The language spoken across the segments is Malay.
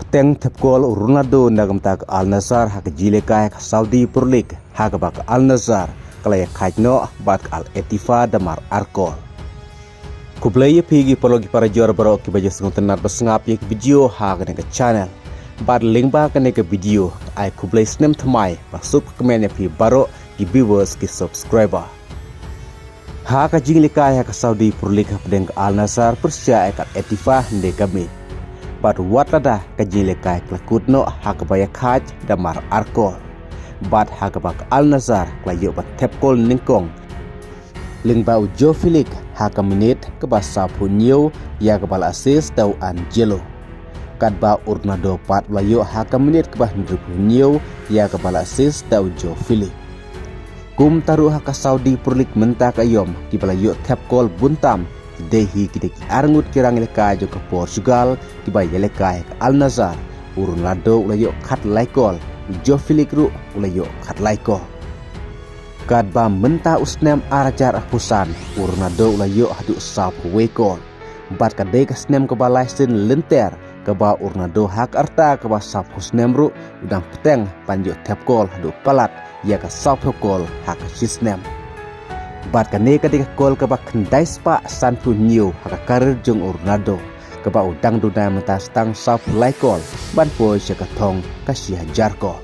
Teng tepkol Ronaldo nagam tak Al Nassr hak jile kai Saudi Pro League hak bak Al Nassr kalai kajno bat Al Ettifaq damar Arkol. Kublai pigi pologi para juara baru ki baje sung tenar besngap yek video hak ne ke channel. Bat link ba ke video ai kublai snem thamai ba sub komen pi baru ki viewers ki subscriber. Hak jile kai hak Saudi Pro League pedeng Al Nassr persia Al Ettifaq ne kami. Bat watlada kajile kai klakutno hak baya kaj damar Arkol. Bat hak bak Al Nassr klayo bat tepkol ningkong. Lingba Joe Felix hak menit ke basa punyo ya ke bal assist tau Angelo. Kadba Ronaldo pat layo hak menit ke bah punyo ya ke bal assist tau Joe Felix. Kum taru hak Saudi Pro League mentak ayom ki balayo tepkol buntam. Dehi kita arngut kirang leka jo ke Portugal tiba leka ke Al Nassr Ronaldo ulayo kat laikol Joe Felix ru ulayo kat laikol kadba menta usnem arajar apusan Ronaldo ulayo hadu sap wekol bat kadai ke snem ke balai sin lenter ke ba Ronaldo hak arta ke ba sap usnem ru udang peteng panjo tepkol hadu palat ya ke sap kol hak sisnem. Bat kane ketika kol ke bak kendai spa santu new hak karir jong Ronaldo ke ba udang duna mentas tang sap laikol ban po sekatong kasih jarko.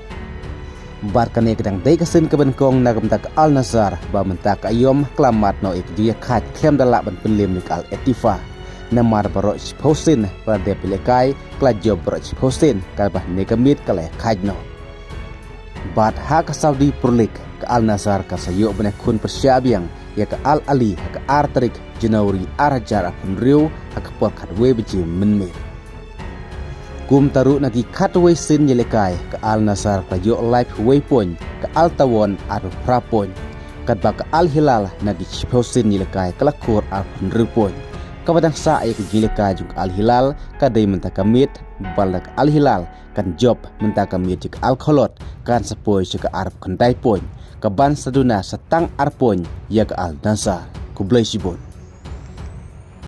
Bat kane kedang dai kasen ke benkong nagam tak Al Nassr ba mentak ayom klamat no ik dia kat klem dalak ban pelim nik Al Ettifaq namar baro sposin pada pelekai klajo baro sposin kalbah negamit kale kajno. Bat hak Saudi Pro League ke Al Nassr ka sayo benekun persyabiang ya ke Al Ali ke Artrik Januari arajar apun riu hak por katwe beji menmir. Kum taru nagi katwe sin yelekai ke Al Nassr ka yo live waypoint ke Al Tawon atau Prapoint kadba ke Al Hilal nagi sposin yelekai ke lakur apun riupoint kabadang sa ay ke yelekai jung Al Hilal kadai mentakamit balak Al Hilal kan job mentakamit jik Al Kholot kan sepoi jika Arab kendai point kaban saduna setang arpon ya ke Al Nassr kublai sibon.